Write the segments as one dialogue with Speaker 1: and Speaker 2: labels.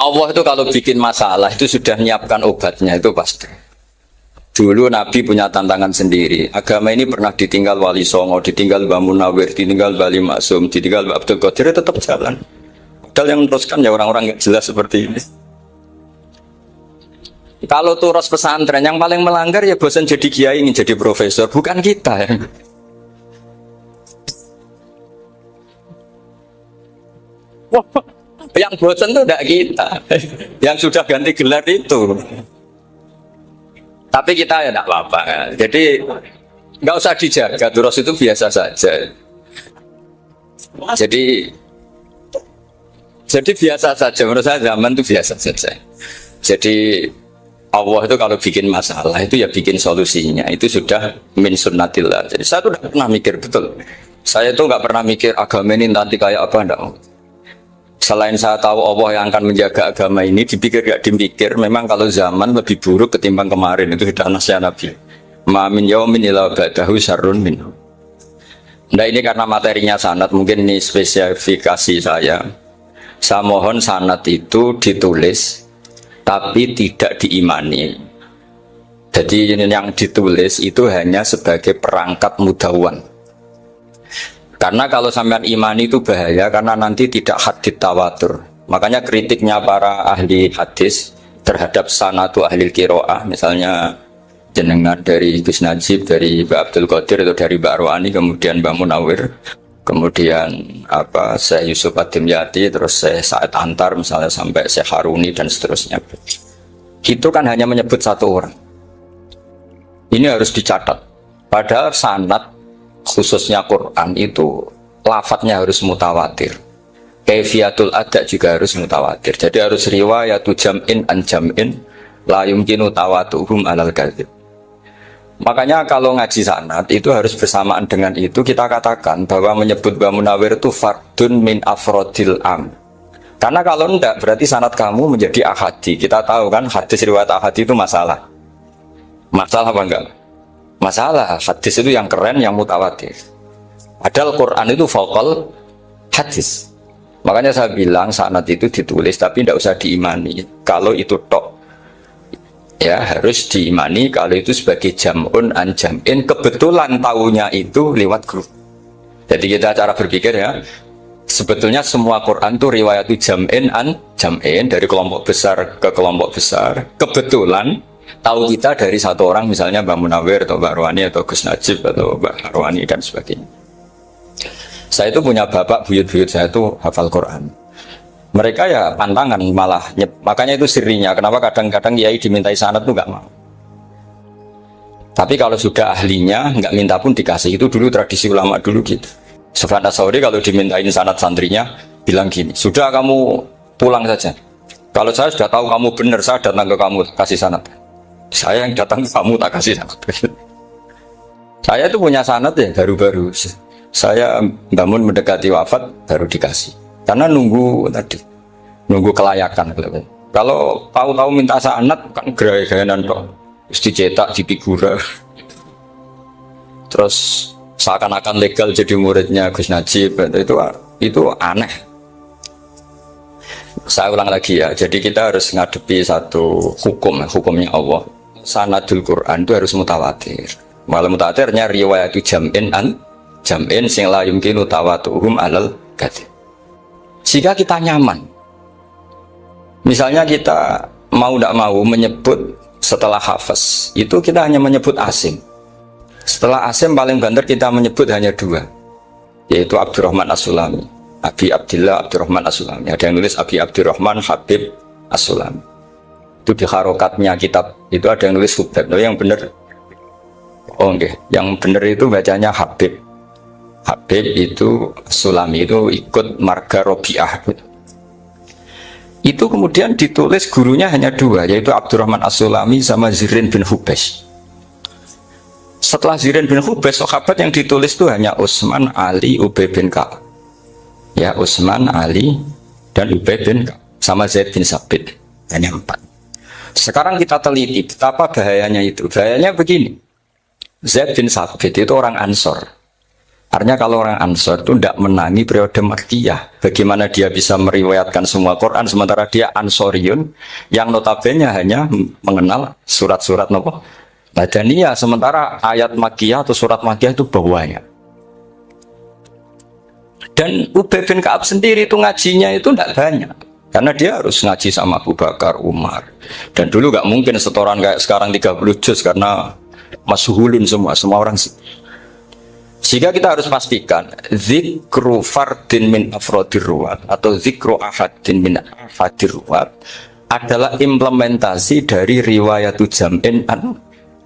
Speaker 1: Allah itu kalau bikin masalah itu sudah menyiapkan obatnya, itu pasti. Dulu Nabi punya tantangan sendiri. Agama ini pernah ditinggal Wali Songo, ditinggal Mbah Munawir, ditinggal Wali Maksum, ditinggal Mbah Abdul Qadir, tetap jalan. Padahal yang meneruskan ya orang-orang nggak jelas seperti ini. Kalau turus pesantren yang paling melanggar ya bosan jadi kiai ingin jadi profesor, bukan kita ya. Wah, yang bosan tuh tidak kita, yang sudah ganti gelar itu. Tapi kita ya tidak apa-apa. Jadi nggak usah dijaga, turus itu biasa saja. Jadi biasa saja, menurut saya zaman itu biasa saja. Jadi Allah itu kalau bikin masalah itu ya bikin solusinya, itu sudah min sunnatillah. Jadi saya tuh tidak pernah mikir, betul. Saya tuh nggak pernah mikir agama ini nanti kayak apa, enggak. Selain saya tahu Allah yang akan menjaga agama ini, dipikir gak dipikir, memang kalau zaman lebih buruk ketimbang kemarin, itu sudah nasihat Nabi. Ma min yaumin illa ba'dahu syarrun minhu. Nah ini karena materinya sanad, mungkin ini spesifikasi saya. Saya mohon sanad itu ditulis, tapi tidak diimani. Jadi yang ditulis itu hanya sebagai perangkat mudawwan. Karena kalau sampean imani itu bahaya, karena nanti tidak hadits tawatur. Makanya kritiknya para ahli hadis terhadap sanadu ahli qiraah, misalnya jenengan dari Gus Najib, dari Mbak Abdul Qadir atau dari Mbak Arwani, kemudian Mbak Munawir, kemudian Syekh Yusuf Ad-Dimyati, terus Syekh Sa'id Antar misalnya sampai Syekh Haruni dan seterusnya. Itu kan hanya menyebut satu orang. Ini harus dicatat. Padahal sanad khususnya Quran itu lafadznya harus mutawatir. Kaifiyatul ada juga harus mutawatir. Jadi harus riwayatu jam'in an jam'in la yumkinu tawatuhum alal kadzib. Makanya kalau ngaji sanad itu harus bersamaan dengan itu kita katakan bahwa menyebut Mbah Munawir itu fardun min afrodil am. Karena kalau enggak berarti sanad kamu menjadi ahadi. Kita tahu kan hadis riwayat ahadi itu masalah. Masalah apa enggak? Masalah hadis itu yang keren, yang mutawatir. Padahal Quran itu faqal hadis. Makanya saya bilang sanad itu ditulis tapi tidak usah diimani. Kalau itu tok, ya harus diimani. Kalau itu sebagai jam'un an jam'in, kebetulan tahunya itu lewat grup. Jadi kita cara berpikir ya, sebetulnya semua Quran itu riwayat jam'in an jam'in, dari kelompok besar ke kelompok besar. Kebetulan tahu kita dari satu orang, misalnya Mbak Munawir atau Mbak Arwani atau Gus Najib atau Mbak Arwani dan sebagainya. Saya itu punya bapak, buyut-buyut saya itu hafal Quran. Mereka ya pantangan malah, makanya itu sirinya. Kenapa kadang-kadang kiai dimintai sanad tuh nggak mau. Tapi kalau sudah ahlinya nggak minta pun dikasih. Itu dulu tradisi ulama dulu gitu. Sufyan Ats-Tsauri kalau dimintain sanad santrinya bilang gini, sudah kamu pulang saja. Kalau saya sudah tahu kamu benar, saya datang ke kamu kasih sanad. Saya yang datang ke kamu tak kasih sanad. Saya itu punya sanad ya baru-baru. Saya bangun mendekati wafat baru dikasih. Karena nunggu tadi, nunggu kelayakan. Kalau tahu-tahu minta sanad kan gaya-gayanan kok. Terus dicetak di figura. Terus seakan-akan legal jadi muridnya Gus Najib. Itu aneh. Saya ulang lagi ya. Jadi kita harus ngadepi satu hukumnya Allah. Sanadul Quran itu harus mutawatir. Malah mutawatirnya riwayat jam'in an jam'in sing la yumkinu tawatuhum alal kadzib. Jika kita nyaman, misalnya kita mau tidak mau menyebut setelah hafaz, itu kita hanya menyebut asim. Setelah asim paling banter kita menyebut hanya dua, yaitu Abdurrahman As-Sulami, Abi Abdillah Abdurrahman As-Sulami. Ada yang nulis Abi Abdurrahman Habib As-Sulami. Itu di harokatnya kitab itu ada yang nulis Hubab. Nah, yang benar, yang benar itu bacanya Habib. Habib itu Sulami itu ikut marga Robi'ah. Itu kemudian ditulis gurunya hanya dua, yaitu Abdurrahman As-Sulami sama Zirin bin Hubesh. Setelah Zirin bin Hubesh, sahabat yang ditulis itu hanya Utsman, Ali, Ubay bin Ka'ab. Ya, Utsman, Ali, dan Ubay bin Ka'ab sama Zaid bin Sabit. Hanya 4. Sekarang kita teliti betapa bahayanya itu. Bahayanya begini. Zaid bin Sabit itu orang Ansor. Artinya kalau orang Ansor itu tidak menangi periode Makkiyah. Bagaimana dia bisa meriwayatkan semua Quran sementara dia Ansoriun yang notabene hanya mengenal surat-surat nopo Madaniyah, sementara ayat Makkiyah atau surat Makkiyah itu bawahnya. Dan Ubay bin Ka'ab sendiri itu ngajinya itu tidak banyak. Karena dia harus ngaji sama Abu Bakar, Umar. Dan dulu nggak mungkin setoran kayak sekarang 30 juz karena masyhulun semua orang. Sehingga kita harus pastikan zikru fardin min afrodir ruwat atau zikru ahadin min afadir ruwat adalah implementasi dari riwayatu jam'in an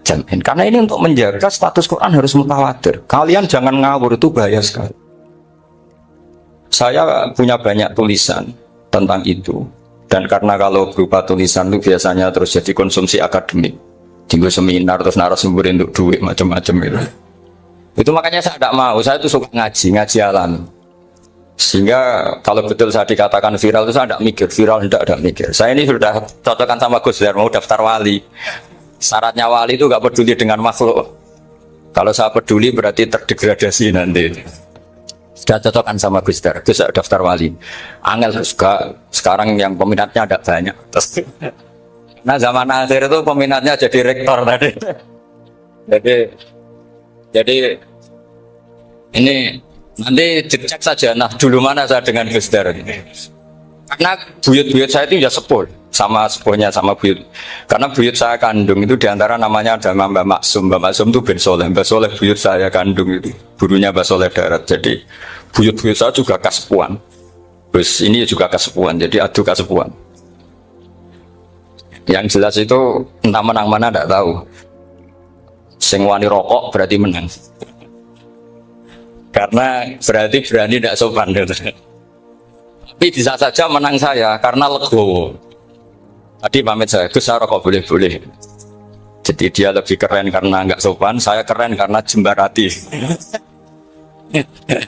Speaker 1: jam'in. Karena ini untuk menjaga status Quran harus mutawatir. Kalian jangan ngawur, itu bahaya sekali. Saya punya banyak tulisan tentang itu. Dan karena kalau berupa tulisan itu biasanya terus jadi konsumsi akademik. Tinggal seminar terus narasumber untuk duit macam-macam itu. Itu makanya saya tidak mau, saya itu suka ngaji alam. Sehingga kalau betul saya dikatakan viral itu saya tidak mikir, viral tidak mikir. Saya ini sudah cocokkan sama Gus Dur, mau daftar wali. Syaratnya wali itu nggak peduli dengan makhluk. Kalau saya peduli berarti terdegradasi nanti. Sudah cocokkan sama Gus Dur, Gus daftar wali. Angel juga, sekarang yang peminatnya ada banyak. Nah zaman akhir itu peminatnya jadi rektor tadi. Jadi ini nanti dicek saja. Nah dulu mana saya dengan Gus Dur ini? Karena buyut-buyut saya itu ya sepuh sama sepuhnya sama buyut. Karena buyut saya kandung itu diantara namanya ada Mbak Maksum. Mbak Maksum itu bin Soleh. Mbak Soleh buyut saya kandung itu gurunya Mbak Soleh Darat. Jadi buyut-buyut saya juga kasepuan. Terus ini juga kasepuan. Jadi adu kasepuan. Yang jelas itu entah menang mana tidak tahu. Sing wani rokok berarti menang. Karena berarti berani tidak sopan. Tapi bisa saja menang saya karena legowo. Tadi pamit saya, Gus saya rokok boleh-boleh. Jadi dia lebih keren karena nggak sopan, saya keren karena jembarati.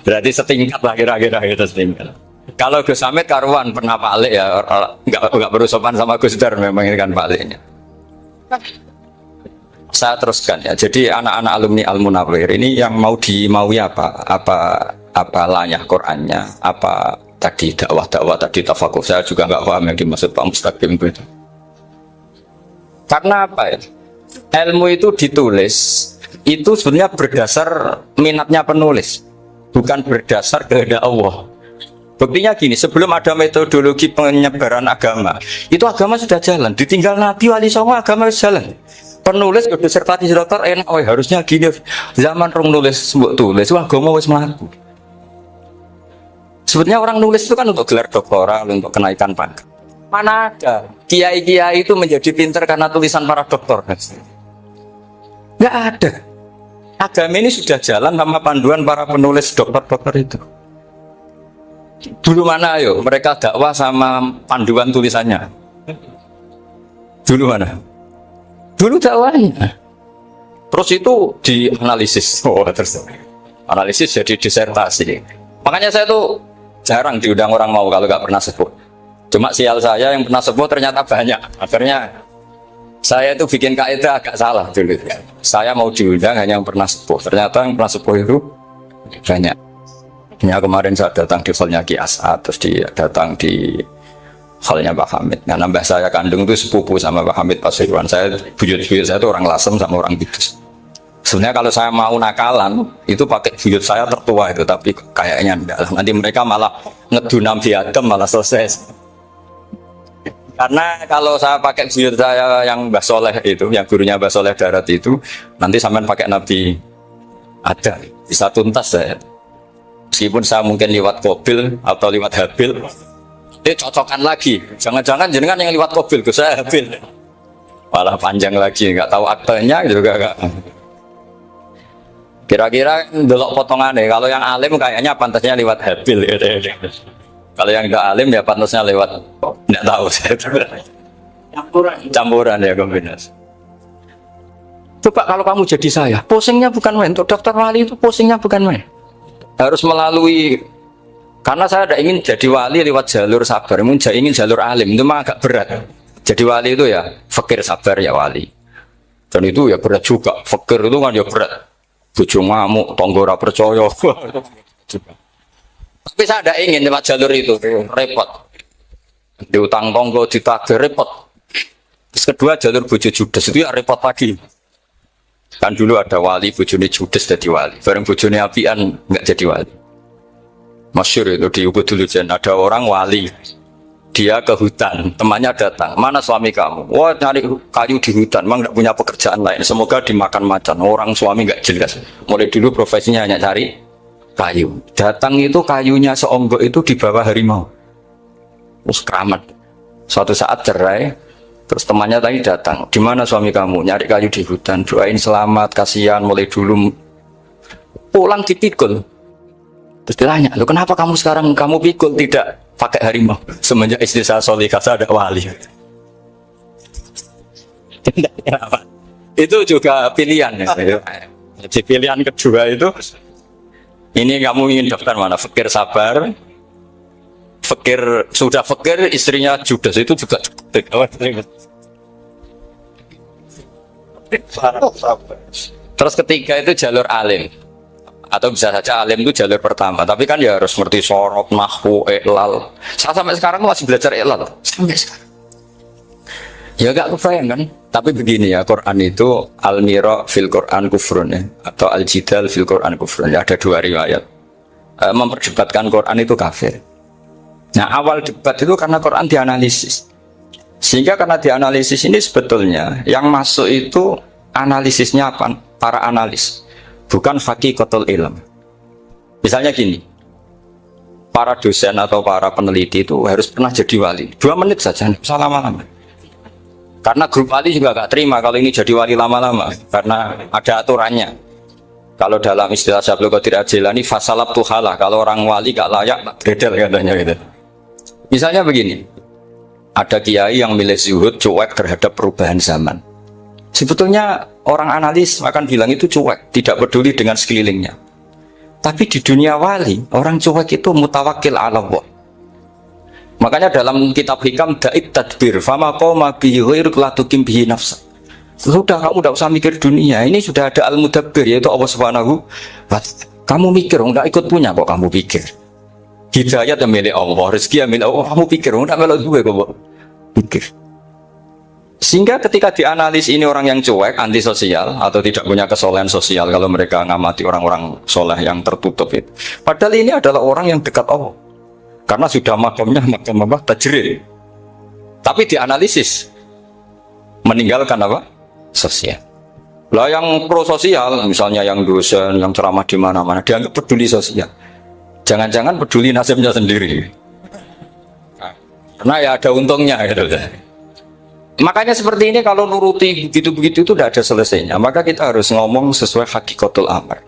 Speaker 1: Berarti setingkat lah kira-kira itu setingkat. Kalau Gus Hamid karuan pernah Pak ya, nggak perlu sopan sama Gus Dur memang ini kan Pak Aliknya. Saya teruskan ya. Jadi anak-anak alumni Al-Munawwir ini yang mau dimaui apa layah Qur'annya, apa tadi dakwah tadi tafakuh. Saya juga nggak paham yang dimaksud Pak Mustaqim itu. Karena apa ya? Ilmu itu ditulis itu sebenarnya berdasar minatnya penulis, bukan berdasar kehendak Allah. Buktinya gini, sebelum ada metodologi penyebaran agama, itu agama sudah jalan. Ditinggal Nabi Wali Songo agama sudah jalan. Penulis ke disertasi dokter enak, oh harusnya gini. Zaman rong nulis tulis, wah agama wis mlaku. Sebetulnya orang nulis itu kan untuk gelar doktoral, untuk kenaikan pangkat. Mana ada kiai-kiai itu menjadi pinter karena tulisan para doktor? Nggak ada. Agama ini sudah jalan sama panduan para penulis dokter-dokter itu. Dulu mana ayo mereka dakwah sama panduan tulisannya? Dulu mana? Dulu dakwahnya. Terus itu dianalisis. Oh, terus analisis jadi disertasi. Makanya saya tuh jarang diundang orang mau kalau nggak pernah sebut. Cuma sial saya yang pernah sebut ternyata banyak. Akhirnya saya itu bikin kaidah agak salah dulu. Saya mau diundang hanya yang pernah sepuh. Ternyata yang pernah sepuh itu banyak. Ya, kemarin saya datang di hallnya Ki As'ad, terus datang di hallnya Pak Hamid. Nah, nambah saya kandung itu sepupu sama Pak Hamid Pasuruan. Saya buyut-buyut saya itu orang Lasem sama orang Kudus. Sebenarnya kalau saya mau nakalan itu pakai buyut saya tertua itu, tapi kayaknya enggak. Nanti mereka malah ngedu Nabi Adam malah selesai. Karena kalau saya pakai buyut saya yang Mbah Soleh itu, yang gurunya Mbah Soleh Darat itu, nanti sampean pakai Nabi Adam, bisa tuntas saya. Meskipun saya mungkin lewat Qabil atau lewat Habil, cocokkan lagi. Jangan-jangan jenengan yang lewat Qabil, saya Habil. Malah panjang lagi, nggak tahu aktenya juga nggak. Kira-kira delok potongannya, kalau yang alim kayaknya pantasnya lewat Habil. Kalau yang tidak alim ya pantasnya lewat, nggak tahu saya. Campuran ya kombinasi. Coba kalau kamu jadi saya, pusingnya bukan main. Untuk dokter wali itu pusingnya bukan main. Harus melalui, karena saya tidak ingin jadi wali lewat jalur sabar, ingin jalur alim, itu mah agak berat. Jadi wali itu ya fakir sabar ya wali, dan itu ya berat juga. Fakir itu kan ya berat. bojo ngamuk, tangga ora percaya. Tapi saya tidak ingin lewat jalur itu, repot. Diutang tangga ditagih repot. Terus kedua jalur bojo judes itu ya repot lagi. Kan dulu ada wali bojone judes jadi wali, bareng bojone apian nggak jadi wali. Masyhur itu di Ubud dulu ada orang wali. Dia ke hutan, temannya datang, mana suami kamu? Wah nyari kayu di hutan, memang tidak punya pekerjaan lain. Semoga dimakan macan. Orang suami nggak jelas. Mulai dulu profesinya hanya cari kayu. Datang itu kayunya seonggok itu di bawah harimau. Terus keramat. Suatu saat cerai, terus temannya tadi datang. Di mana suami kamu? Nyari kayu di hutan. Doain selamat, kasihan. Mulai dulu pulang dipikul. Terus ditanya, lo kenapa kamu sekarang kamu pikul tidak pakai harimau? Semenjak istri saya solihah saya ada wali. Itu juga pilihan ya. Jadi pilihan kedua itu, ini kamu ingin daftar mana? Fakir sabar, fakir sudah fakir istrinya judes itu juga. Terus ketiga itu jalur alim. Atau bisa saja alim itu jalur pertama, tapi kan ya harus ngerti sorot, nahwu, iklal. Saya sampai sekarang masih belajar iklal sampai sekarang. Ya gak kebayang kan? Tapi begini ya, Quran itu al-mira fil Quran kufrun ya, atau al-jidal fil Quran kufrun ya, ada dua riwayat. Memperdebatkan Quran itu kafir. Nah awal debat itu karena Quran dianalisis, sehingga karena dianalisis ini sebetulnya yang masuk itu analisisnya para analis, bukan hakikatul ilm. Misalnya gini, para dosen atau para peneliti itu harus pernah jadi wali 2 menit saja, nggak usah lama-lama. Karena grup wali juga gak terima kalau ini jadi wali lama-lama, karena ada aturannya. Kalau dalam istilah Syaikhul Qadir Al-Jilani, fasalab tuhalah, kalau orang wali gak layak, bredel katanya gitu. Misalnya begini, ada kiai yang milih zuhud, cuek terhadap perubahan zaman. Sebetulnya orang analis akan bilang itu cuek, tidak peduli dengan sekelilingnya. Tapi di dunia wali, orang cuek itu mutawakkil ala Allah. Makanya dalam kitab hikam da'it tadbir, fama qoma bihi ghairuk la tuqim bihi nafsa. Sudah, kamu tidak usah mikir dunia, ini sudah ada al-mudabbir, yaitu Allah Subhanahu wa ta'ala. Kamu mikir, tidak ikut punya kok kamu pikir. Hidayat yang milik Allah, rezeki yang milik Allah, kamu pikir, tidak melok juga kok pikir. Sehingga ketika dianalisis ini orang yang cuek, antisosial atau tidak punya kesolehan sosial, kalau mereka ngamati orang-orang soleh yang tertutup itu. Padahal ini adalah orang yang dekat Allah, karena sudah makamnya makam apa? Tajrid. Tapi dianalisis meninggalkan apa? Sosial. Lah yang pro sosial, misalnya yang dosen, yang ceramah di mana-mana, dianggap peduli sosial. Jangan-jangan peduli nasibnya sendiri. Karena ya ada untungnya gitu. Makanya seperti ini kalau nuruti begitu-begitu itu tidak ada selesainya. Maka kita harus ngomong sesuai hakikatul amr.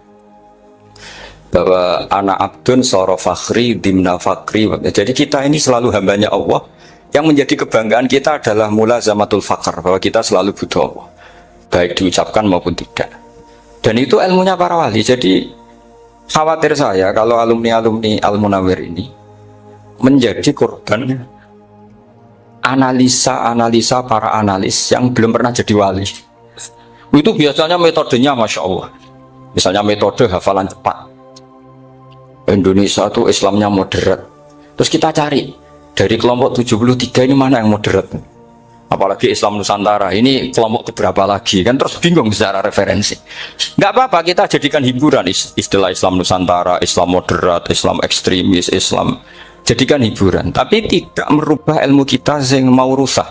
Speaker 1: Bahwa anak abdun soro fakhri dimna fakri. Jadi kita ini selalu hambanya Allah. Yang menjadi kebanggaan kita adalah mulazamatul fakr, bahwa kita selalu butuh Allah, baik diucapkan maupun tidak. Dan itu ilmunya para wali. Jadi khawatir saya kalau alumni-alumni Al-Munawwir ini menjadi korban analisa para analis yang belum pernah jadi wali. Itu biasanya metodenya Masya Allah. Misalnya metode hafalan cepat. Indonesia itu Islamnya moderat. Terus kita cari dari kelompok 73 ini mana yang moderat. Apalagi Islam Nusantara ini kelompok keberapa lagi, kan terus bingung secara referensi. Nggak apa-apa, kita jadikan hiburan istilah Islam Nusantara, Islam moderat, Islam ekstremis, Islam. Jadikan hiburan, tapi tidak merubah ilmu kita yang mau rusak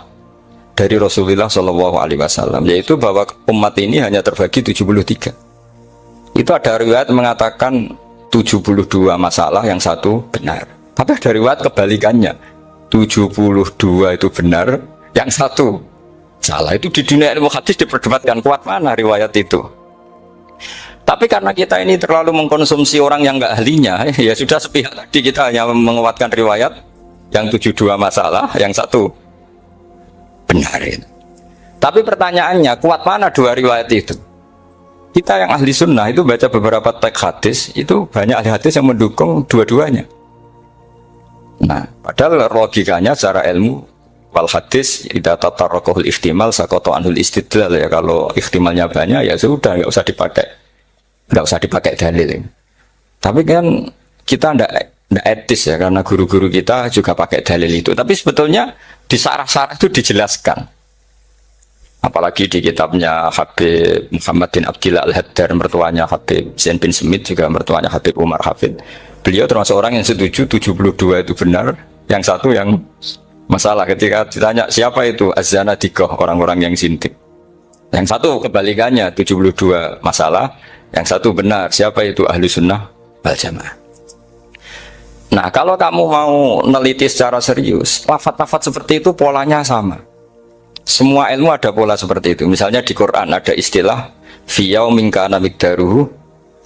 Speaker 1: dari Rasulullah SAW, yaitu bahwa umat ini hanya terbagi 73. Itu ada riwayat mengatakan 72 masalah, yang satu benar. Tapi ada riwayat kebalikannya, 72 itu benar, yang satu salah. Itu di dunia ilmu hadis diperdebatkan kuat mana riwayat itu. Tapi karena kita ini terlalu mengkonsumsi orang yang nggak ahlinya, ya sudah sepihak tadi kita hanya menguatkan riwayat yang 72 masalah, yang satu benar itu. Tapi pertanyaannya, kuat mana dua riwayat itu? Kita yang ahli sunnah itu baca beberapa teks hadis, itu banyak ahli hadis yang mendukung dua-duanya. Nah, padahal logikanya secara ilmu, wal hadis idza tatarraqahul ihtimal saqata anhul istidlal, ya kalau ihtimalnya banyak ya sudah nggak usah dipakai nggak usah dipakai dalil. Tapi kan kita ndak etis ya, karena guru-guru kita juga pakai dalil itu. Tapi sebetulnya di sarah-sarah itu dijelaskan. Apalagi di kitabnya Habib Muhammad bin Abdillah Al-Haddar, mertuanya Habib Zain bin Smith, juga mertuanya Habib Umar Hafid. Beliau termasuk orang yang setuju 72 itu benar, yang satu yang masalah. Ketika ditanya siapa itu Az-Zanadiqah, orang-orang yang zintik. Yang satu kebalikannya, 72 masalah, yang satu benar, siapa itu Ahlu Sunnah wal Jamaah. Nah, kalau kamu mau neliti secara serius, lafaz-lafaz seperti itu polanya sama. Semua ilmu ada pola seperti itu. Misalnya di Quran ada istilah fi yaumin kana miqdaruhu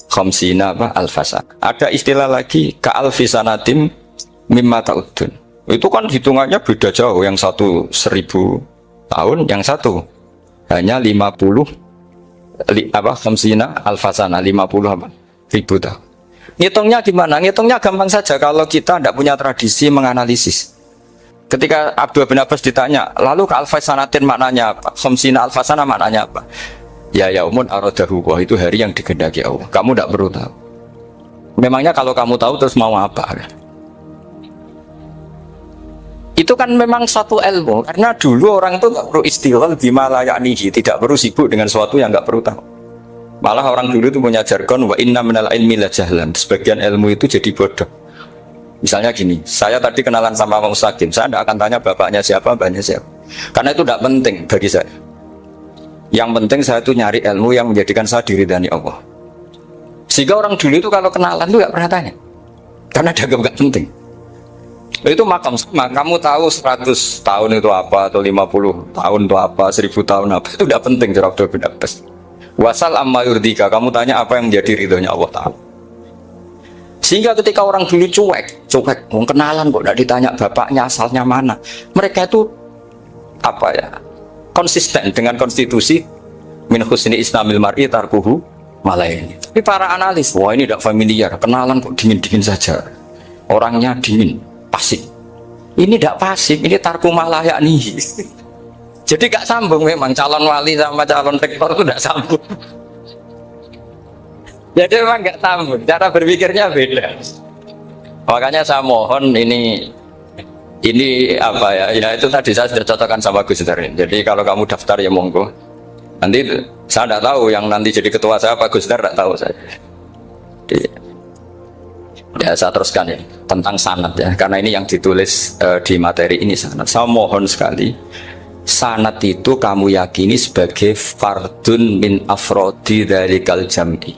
Speaker 1: khamsina alfasa. Ada istilah lagi ka'alfi sanatim mimma ta'udun. Itu kan hitungannya beda jauh. Yang satu 1000 tahun, yang satu hanya 50 khamsina alfasana, 50 ribu tahun. Ngitungnya gimana? Ngitungnya gampang saja kalau kita tidak punya tradisi menganalisis. Ketika Abdul bin Abbas ditanya, lalu ke alfasanatin maknanya apa? Khamsina alfasana maknanya apa? Ya yaumun aradahu, wah itu hari yang dikehendaki Allah. Kamu tidak perlu tahu. Memangnya kalau kamu tahu terus mau apa? Itu kan memang satu ilmu. Karena dulu orang itu tidak perlu istighfar bima la ya'nihi, tidak perlu sibuk dengan sesuatu yang tidak perlu tahu. Malah orang dulu itu punya jargon wa inna minal ilmi la jahlan. Sebagian ilmu itu jadi bodoh. Misalnya gini, saya tadi kenalan sama Pak Mustaqim, saya tidak akan tanya bapaknya siapa, mbaknya siapa. Karena itu tidak penting bagi saya. Yang penting saya itu nyari ilmu yang menjadikan saya diridani Allah. Sehingga orang dulu itu kalau kenalan itu tidak pernah tanya. Karena dianggap nggak penting. Itu makam sama, kamu tahu 100 tahun itu apa, atau 50 tahun itu apa, 1000 tahun apa, itu tidak penting cara Abdul bin Abbas. Wasal amma yurdika, kamu tanya apa yang menjadi ridhonya Allah Ta'ala. Sehingga ketika orang dulu cuek, mau kenalan kok tidak ditanya bapaknya asalnya mana. Mereka itu apa ya, konsisten dengan konstitusi min husni islamil mar'i tarkuhu malaini. Tapi para analis, wah ini tidak familiar, kenalan kok dingin-dingin saja. Orangnya dingin, pasif. Ini tidak pasif, ini tarku malah yakni. Jadi gak sambung memang calon wali sama calon rektor itu tidak sambung. Jadi memang nggak tahu, cara berpikirnya beda. Makanya saya mohon ini apa ya? Ya itu tadi saya sudah cocokkan sama Gus Dar. Jadi kalau kamu daftar ya monggo. Nanti saya tidak tahu yang nanti jadi ketua saya Pak Gus Dar, tidak tahu saya. Jadi, ya saya teruskan ya tentang sanad ya, karena ini yang ditulis di materi ini sanad. Saya mohon sekali, sanad itu kamu yakini sebagai fardun min afrodi dzalikal jam'i.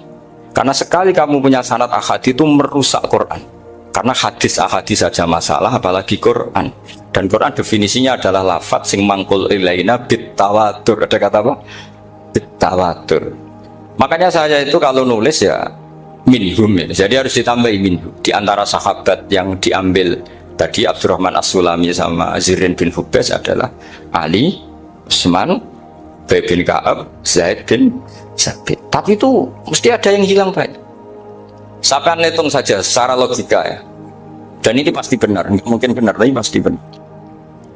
Speaker 1: Karena sekali kamu punya sanad ahadi itu merusak Quran. Karena hadis ahadi saja masalah, apalagi Quran. Dan Quran definisinya adalah lafadz sing mangkul ilaina bit tawatur. Ada kata apa? Bit tawatur. Makanya saya itu kalau nulis ya minhum ya. Jadi harus ditambahi minhum. Di antara sahabat yang diambil tadi Abdurrahman As-Sulami sama Zirin bin Hubes adalah Ali, Utsman, Ubay bin Ka'ab, Zaid bin Sabit. Tapi itu mesti ada yang hilang banyak. Saya hitung saja secara logika ya. Dan ini pasti benar, mungkin benar, tapi pasti benar.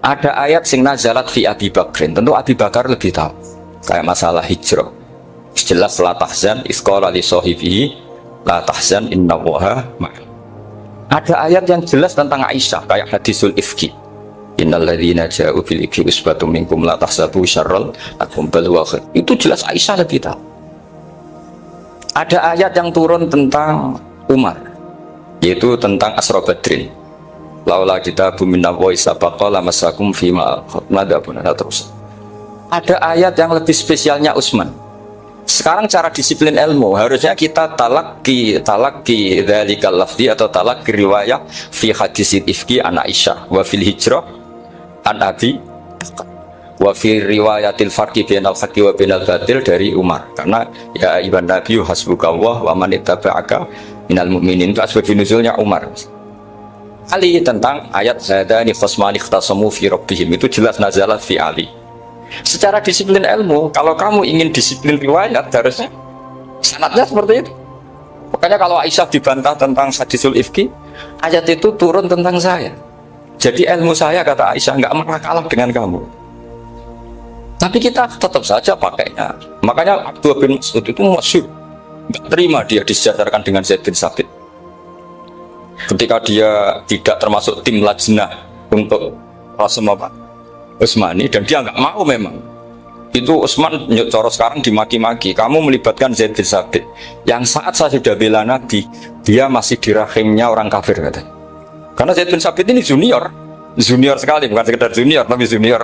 Speaker 1: Ada ayat sing nazalat fi Abi Bakrin. Tentu Abi Bakar lebih tahu. Kayak masalah hijrah. Jelas la tahzan isqala li sahibihi la tahzan innallaha ma'ana. Ada ayat yang jelas tentang Aisyah kayak hadisul ifki. Innalladzina ja'u bil ifki usbatum minkum la tahsabu syarral lakum bal huwa khair. Itu jelas Aisyah lebih tahu. Ada ayat yang turun tentang Umar, yaitu tentang Asra Badrin. Laula kitabu minnallahi sabaqa lamassakum fima khadnadabun terus. Ada ayat yang lebih spesialnya Utsman. Sekarang cara disiplin ilmu harusnya kita talaqi dzalikal lafzi atau talaqi riwayah fi hadisil ifki an Aisyah wa fil hijrah an Abi wa fi riwayatil farqi bainal haqqi wa bainal batil dari Umar. Karena ya ibn Nabi hasbukallah wa man ittaba'aka minal mu'minin, itu asbab nuzulnya Umar. Ali tentang ayat hadani khosmani ikhtasamu fi rabbihim, itu jelas nazalat fi Ali. Secara disiplin ilmu, kalau kamu ingin disiplin riwayat harusnya sanadnya seperti itu. Makanya kalau Aisyah dibantah tentang hadisul ifki, ayat itu turun tentang saya. Jadi ilmu saya, kata Aisyah, nggak pernah kalah dengan kamu. Tapi kita tetap saja pakainya. Makanya Abdullah bin Mas'ud itu masyhur. Nggak terima dia disejajarkan dengan Zaid bin Sabit. Ketika dia tidak termasuk tim lajnah untuk Rasul Utsmani, dan dia nggak mau memang. Itu Utsman coro sekarang dimaki-maki, kamu melibatkan Zaid bin Sabit yang saat saya sudah bela Nabi, dia masih di rahimnya orang kafir, katanya. Karena Zaid bin Sabit ini junior sekali, bukan sekedar junior tapi junior.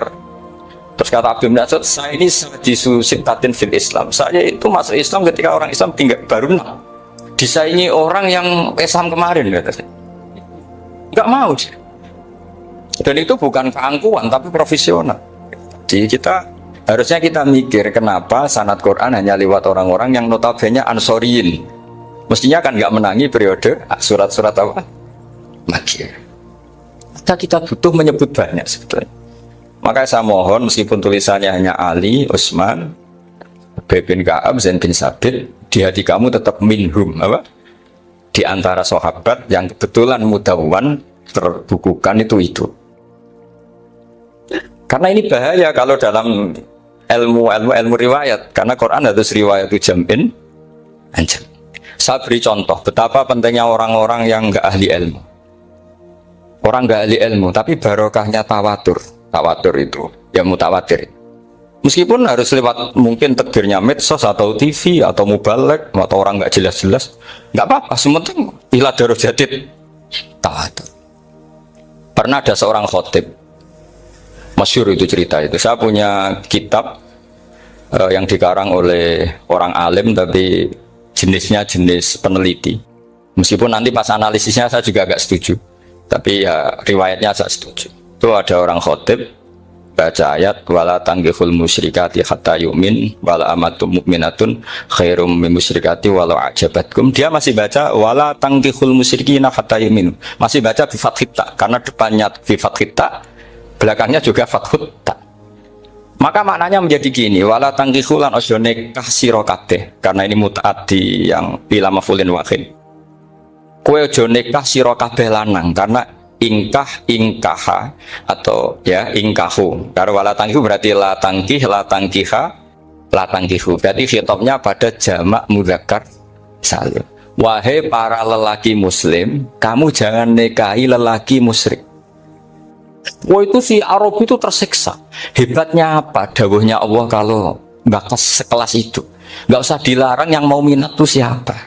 Speaker 1: Terus kata Abdul Nasir, saya ini sadisu sintatin fil Islam, saya itu masuk Islam ketika orang Islam tinggal baru disaingi orang yang Islam kemarin, katanya. Nggak mau dia. Dan itu bukan keangkuhan tapi profesional. Jadi harusnya kita mikir kenapa sanad Quran hanya lewat orang-orang yang notabene ansoriyin. Mestinya kan nggak menangi periode surat-surat apa? Makkiyah. Kita butuh menyebut banyak sebetulnya. Makanya saya mohon meskipun tulisannya hanya Ali, Utsman, Ubay bin Ka'ab, Zaid bin Sabit, di hati kamu tetap minhum, apa? Di antara sahabat yang kebetulan mudawwan terbukukan itu. Karena ini bahaya kalau dalam ilmu riwayat, karena Quran harus riwayat itu jam'in anjam. Saya beri contoh betapa pentingnya orang-orang yang nggak ahli ilmu. Orang nggak ahli ilmu, tapi barokahnya tawatur itu ya mutawatir. Meskipun harus lewat mungkin takdirnya medsos atau TV atau mubalek atau orang nggak jelas-jelas, nggak apa-apa. Sementing ila darajatid tawatur. Pernah ada seorang khotib, masyhur itu cerita itu. Saya punya kitab yang dikarang oleh orang alim tapi jenisnya jenis peneliti. Meskipun nanti pas analisisnya saya juga agak setuju, tapi ya riwayatnya saya setuju. Itu ada orang khotib baca ayat wala tanggihul musyrikati hatta yu'min wala amatum mu'minatun khairum min musyrikati walau ajabatkum. Dia masih baca wala tanggihul musyrikina hatta yu'min, masih baca bi fathita karena depannya bi fathita, belakangnya juga fathut ta. Maka maknanya menjadi gini, wala tanggihul lan ojo nikah sira kabeh, karena ini mutaaddi yang bila mafulin wahid. Kowe ojo nikah sira kabeh lanang, karena ingkaha atau ya ingkahu. Kalau wala tangkihu berarti la tangkih, la tangkiha, la tangkihu. Berarti khitabnya pada jamak mudzakkar salim. Wahai para lelaki muslim, kamu jangan nikahi lelaki musyrik. Wah, itu si Arab itu tersiksa. Hebatnya apa? Dawuhnya Allah kalau nggak sekelas itu, nggak usah dilarang, yang mau minat tuh siapa?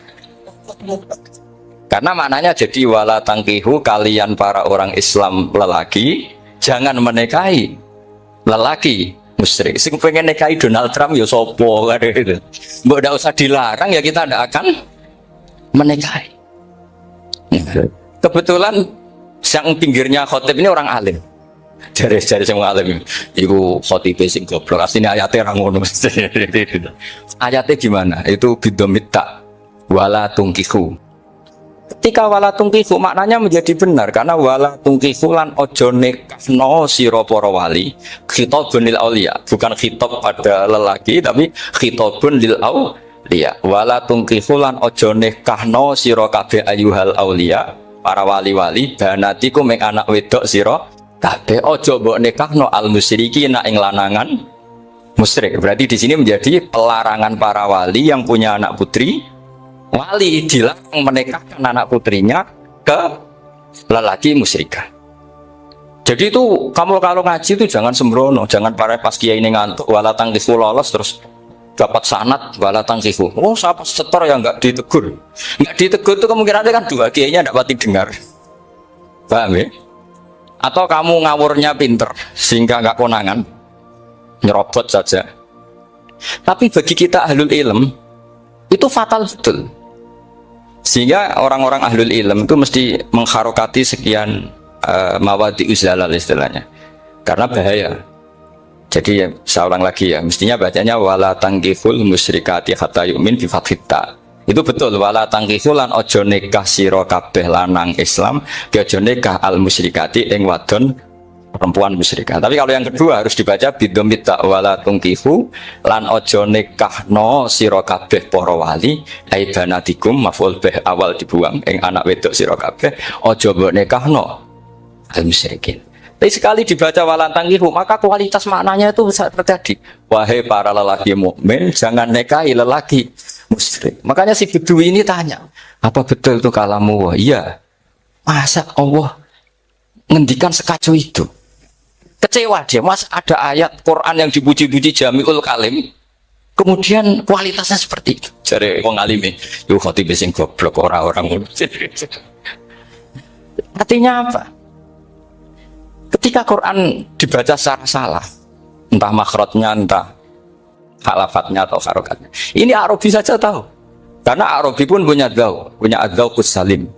Speaker 1: Karena maknanya jadi wala tangkihu, kalian para orang Islam lelaki jangan menikahi lelaki musyrik. Sing pengen nikahi Donald Trump ya sopo kan itu. Mbok ndak usah dilarang ya kita ndak akan menikahi. Kebetulan yang pinggirnya khotib ini orang alim. Jari semua alim. Iku khotib sing goblok. Asline ayate ra ngono. Ayatnya gimana? Itu bidomita wala tungkihu. Ketika wala tungkihu maknanya menjadi benar, karena wala tungkihu lan ojo nikahno sira para wali, khitabun lil auliya, bukan khitab pada lelaki tapi khitabun lil auliya. Wala tungkihu lan ojo nikahno sira kabeh ayuhal auliya, para wali-wali, banatiku ing anak wedok sira kabeh, ojo mbok nikahno al musyrikina ing lanangan musyrik. Berarti di sini menjadi pelarangan para wali yang punya anak putri. Wali dilarang menikahkan anak putrinya ke lelaki musyrikah. Jadi itu kamu kalau ngaji itu jangan sembrono, jangan pas kiai ini ngantuk wala tangkihu lolos terus dapat sanad wala tangkihu. Oh, siapa setor yang nggak ditegur? Nggak ditegur itu kemungkinannya kan dua kiainya dapat didengar. Paham ya? Atau kamu ngawurnya pinter sehingga nggak konangan, nyerobot saja. Tapi bagi kita ahlul ilm itu fatal betul. Sehingga orang-orang ahlul ilm itu mesti mengharokati sekian mawadi uzalal istilahnya, karena bahaya. Jadi ya, saya ulang lagi ya, mestinya bacanya wala tangkihul musyrikati hatta yu'min bi fathita. Itu betul, wala tangkihul lan ojo nikah sira kabeh lanang Islam, ojo nikah al musyrikati ing wadon perempuan musyrikah. Tapi kalau yang kedua harus dibaca bidomita wala tungkihu lan ojo nikahno sira kabeh para wali aibanatikum, maf'ul bih awal dibuang ing anak wedok sira kabeh, ojo mbok nikahno al musyrikin. Tapi sekali dibaca wala tangkihu maka kualitas maknanya itu bisa terjadi. Wahai para lelaki mukmin, jangan nikahi lelaki musyrik. Makanya si Bedui ini tanya, apa betul itu kalamu? Iya. Masa Allah ngendikan sekacau itu? Kecewa dia, mas ada ayat Quran yang dipuji-puji Jamiul Kalim, kemudian kualitasnya seperti itu. Jadi wong alime, yo khotib sing goblok orang-orang. Artinya apa? Ketika Quran dibaca secara salah, entah makhrajnya, entah halafatnya atau harokatnya, ini Arabi saja tahu. Karena Arabi pun punya adzauqus salim.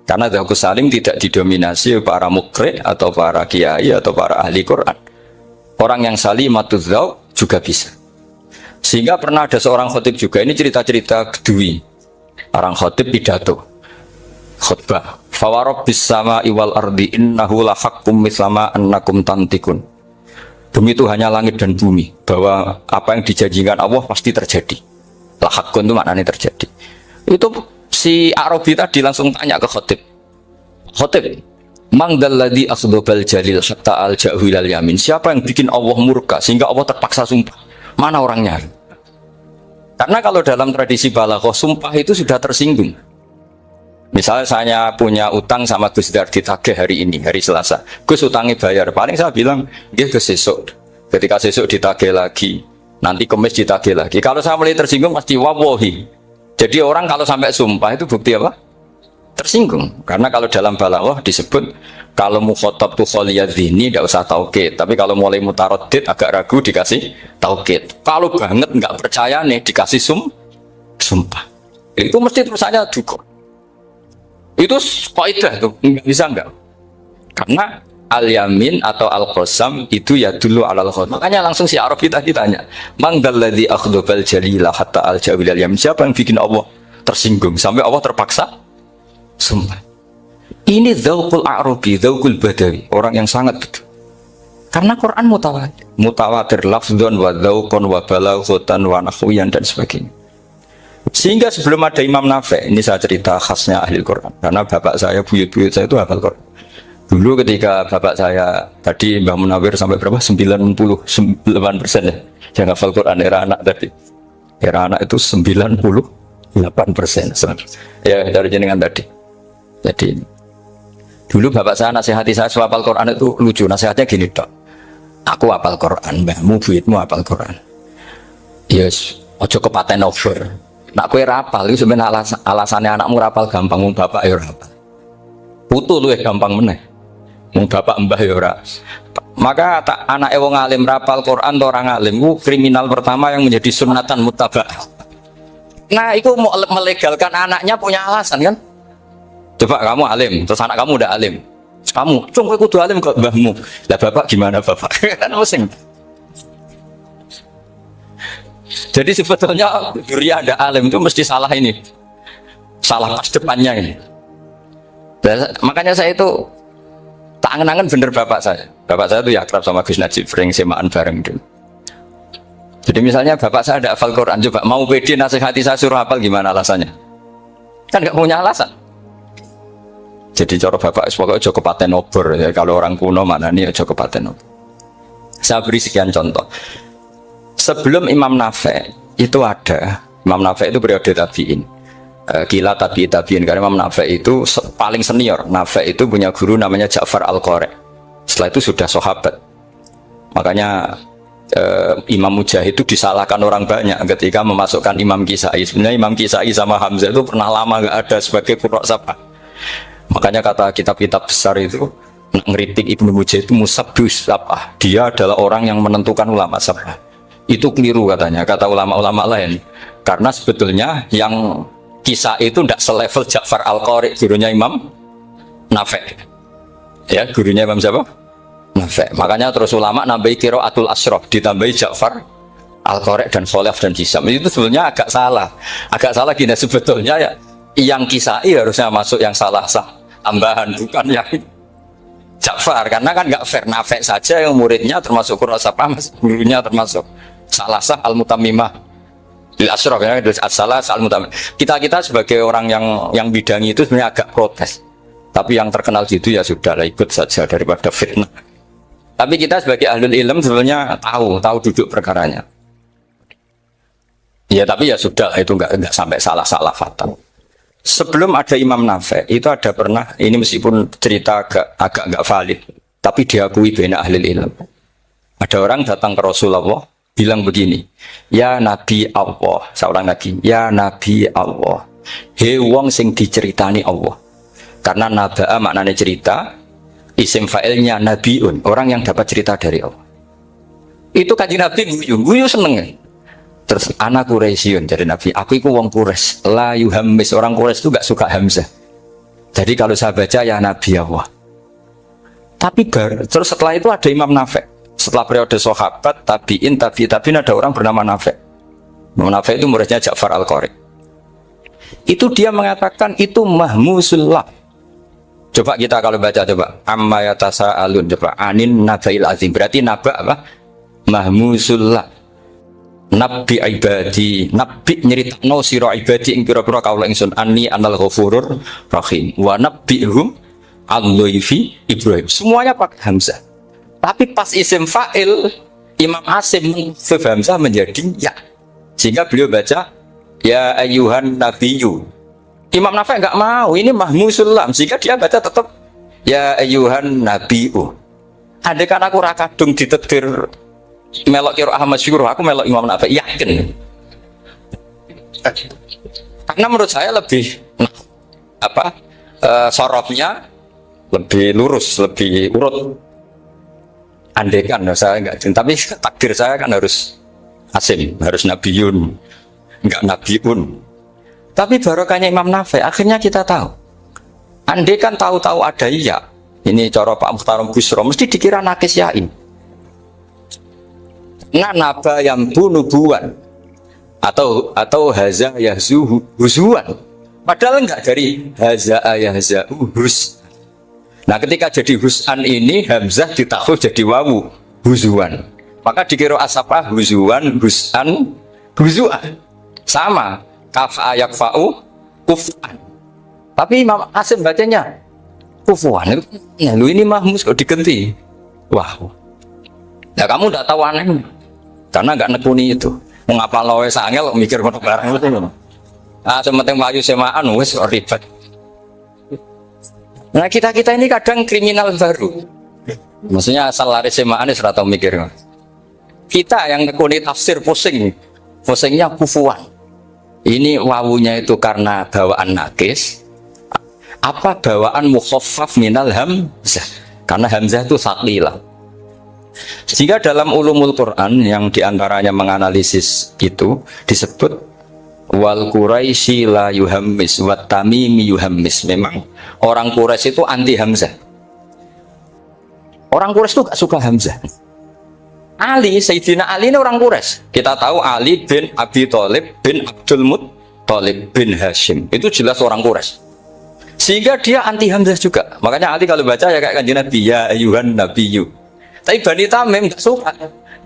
Speaker 1: Karena adzauqus salim tidak didominasi para mukri atau para kiai atau para ahli Quran. Orang yang salimatuz dzauq juga bisa. Sehingga pernah ada seorang khotib juga, ini cerita-cerita Bedui. Orang khotib pidato khutbah, fawarabbis sama'i wal ardi innahu lahaqqum mislama annakum tantikun. Demi itu hanya langit dan bumi, bahwa apa yang dijanjikan Allah pasti terjadi. Lahaqqun itu maknanya terjadi. Itu si Arabi tadi langsung tanya ke khotib, khotib, mang dalladzi akhdhabal jalil hatta al-ja'hu ilal yamin. Siapa yang bikin Allah murka sehingga Allah terpaksa sumpah? Mana orangnya? Karena kalau dalam tradisi balaghah, sumpah itu sudah tersinggung. Misalnya saya punya utang sama Gus Dar ditagih hari ini, hari Selasa. Gus utangnya bayar. Paling saya bilang, dia ke sesuk. Ketika sesuk ditagih lagi, nanti Kamis ditagih lagi. Kalau saya mulai tersinggung pasti wawahi. Jadi orang kalau sampai sumpah itu bukti apa? Tersinggung. Karena kalau dalam balaghah disebut kalau mukhatab tu kholiyadzini tidak usah taukid. Tapi kalau mulai mutaroddid agak ragu dikasih taukid. Kalau banget nggak percaya nih dikasih sumpah. Itu mesti terusannya duga. Itu kaidah tuh, nggak bisa enggak. Karena al-yamin atau al-qasam itu ya dulu alal khot. Makanya langsung si Arabi tadi tanya, mang dalladzi akhdhabal jalila hatta al-jawil al-yamin. Siapa yang bikin Allah tersinggung sampai Allah terpaksa sumpah? Ini dzauqul Arabi, dzauqul Badawi, orang yang sangat betul. Karena Quran mutawatir lafdzon wa dzauqon wa balaghatan wa nahwiyan dan sebagainya. Sehingga sebelum ada Imam Nafi', ini saya cerita khasnya ahli Quran. Karena bapak saya, buyut-buyut saya itu hafal Quran. Dulu ketika bapak saya, tadi Mbah Munawir sampai berapa? 99% ya. Yang hafal Quran, era anak tadi. Era anak itu 98%. Ya, dari jenengan tadi. Jadi, dulu bapak saya nasihati saya soal hafal Quran itu lucu. Nasihatnya gini, Dok. Aku hafal Quran, mbahmu, buyutmu hafal Quran. Yes, ojo kepaten over. Nak kue rapal itu sebenarnya alasannya anakmu rapal gampang, mung bapak ya rapal. Putu lu gampang meneh. Mung bapak mbah ya ora. Maka anak wong alim rapal Quran atau orang alim itu kriminal pertama yang menjadi sunatan mutabak. Nah, itu mau melegalkan anaknya punya alasan kan? Coba kamu alim, terus anak kamu udah alim. Kamu, cung kowe kudu alim kok mbahmu. Lah bapak gimana bapak? Kan pusing. Jadi sebetulnya duri ada alim itu mesti salah ini, salah pas depannya ini. Dan makanya saya itu tak angen-angen bener bapak saya. Bapak saya itu ya akrab sama Gus Najib, sering semaan bareng dulu. Jadi misalnya bapak saya ada hafal Quran, coba mau pede nasihati saya suruh hafal gimana alasannya? Kan nggak punya alasan. Jadi cara bapak pokoknya joko paten obor ya, kalau orang kuno mana nih joko paten obor. Saya beri sekian contoh. Sebelum Imam Nafi' itu ada, Imam Nafi' itu periode tabi'in, kila tabi'in, karena Imam Nafi' itu paling senior. Nafi' itu punya guru namanya Ja'far Al-Qari. Setelah itu sudah sahabat. Makanya Imam Mujahid itu disalahkan orang banyak ketika memasukkan Imam Kisai. Sebenarnya Imam Kisai sama Hamzah itu pernah lama nggak ada sebagai qurra sabah. Makanya kata kitab-kitab besar itu ngeritik Ibnu Mujahid itu musabbus sabah. Dia adalah orang yang menentukan ulama sabah. Itu keliru katanya, kata ulama-ulama lain. Karena sebetulnya yang Kisah itu tidak selevel Ja'far Al-Qari, gurunya Imam Nafi'. Ya, gurunya Imam siapa? Nafi'. Makanya terus ulama nambahi qiraatul asyraf, ditambahi Ja'far Al-Qari dan Khalaf dan Hisam. Itu sebenarnya agak salah. Agak salah gini sebetulnya ya. Yang Kisai harusnya masuk yang salah sah tambahan, bukan yang Ja'far, karena kan nggak fair. Nafi' saja yang muridnya termasuk Qurrasapah, gurunya termasuk Salasah Al-Mutammimah Lil Asyraf ya, As-Salah Al-Mutammimah. Kita sebagai orang yang bidangi itu sebenarnya agak protes. Tapi yang terkenal gitu ya sudah lah, ikut saja daripada fitnah. Tapi kita sebagai ahlul ilm sebenarnya tahu duduk perkaranya. Ya tapi ya sudah itu nggak sampai salah fatal. Sebelum ada Imam Nafi itu ada pernah ini meskipun cerita agak nggak valid, tapi diakui bena ahli ilm. Ada orang datang ke Rasulullah bilang begini, ya Nabi Allah, seorang lagi, ya Nabi Allah, he wong sing diceritani Allah. Karena naba'a maknanya cerita, isim fa'ilnya nabiun, orang yang dapat cerita dari Allah. Itu kanjeng Nabi guyu seneng. Terus anak Quraisyun dari Nabi, aku itu wong Quraisy, la yuhammis, orang Quraisy itu gak suka hamzah. Jadi kalau saya baca ya Nabi Allah. Tapi terus setelah itu ada Imam Nafi. Setelah periode sahabat, tabiin ada orang bernama Nafi. Imam Nafi itu muridnya Ja'far Al-Qari. Itu dia mengatakan itu mahmusullah. Coba kita kalau baca coba amma yatasaalun, coba anin nabail azim, berarti naba apa? Mahmusullah. Nabi ibadi, nabi nyeritakno sira ibadi ing pira-pira kaula ingsun anni anal ghafurur rahim wa nabbihum al-dhaifi Ibrahim. Semuanya pakai hamzah. Tapi pas isim fa'il Imam Asim menghufif hamzah menjadi ya. Sehingga beliau baca ya ayyuhan nabiyyu. Imam Nafi enggak mau, ini mahmusul lam, sehingga dia baca tetap ya ayyuhan nabiyyu. Andai kan aku ra kadung ditetir melok kira Ahmad Syukur, aku melok Imam Nafi, yakin. Karena menurut saya lebih sorotnya lebih lurus, lebih urut. Andekan saya enggak, tapi takdir saya kan harus Asim, harus Nabiyun, enggak Nabiun. Tapi barokahnya Imam Nafi, akhirnya kita tahu. Andekan tahu-tahu ada iya, ini cara Pak Mukhtarom Busro, mesti dikira nakis yain. Naba yang bunubuan atau haza yahzu huzuan, padahal enggak dari haza yahza hus. Nah ketika jadi husan ini hamzah ditakhuf jadi wawu huzuan, maka dikira asapa huzuan husan huzuan sama kaf ayak fa'u kufan. Tapi Imam Asim bacanya kufuan. Ya lu ini mahmus kok diganti. Wah. Nah kamu enggak tahu aneh. Karena nggak nekuni itu. Mengapa lawe sangel mikir ngono barang itu. Ah sementing mlayu semaan wis ribet. Nah kita ini kadang kriminal baru. Maksudnya asal lari semaan wis ora tau mikir. Kita yang nekuni tafsir pusing. Pusingnya kufuan. Ini wawunya itu karena bawaan nakis. Apa bawaan mukhaffaf minal hamzah? Karena hamzah itu saqilah. Sehingga dalam ulumul Quran yang diantaranya menganalisis itu disebut wal Quraisy la yuhammis wat tamimi yuhammis. Memang orang Quraisy itu anti hamzah. Orang Quraisy itu gak suka hamzah. Ali, Sayyidina Ali ini orang Quraisy. Kita tahu Ali bin Abi Thalib bin Abdul Muttalib bin Hashim. Itu jelas orang Quraisy. Sehingga dia anti hamzah juga. Makanya Ali kalau baca ya kayak kanjeng Nabi ya ayyuhan nabiyyu. Tapi Bani Tamim nggak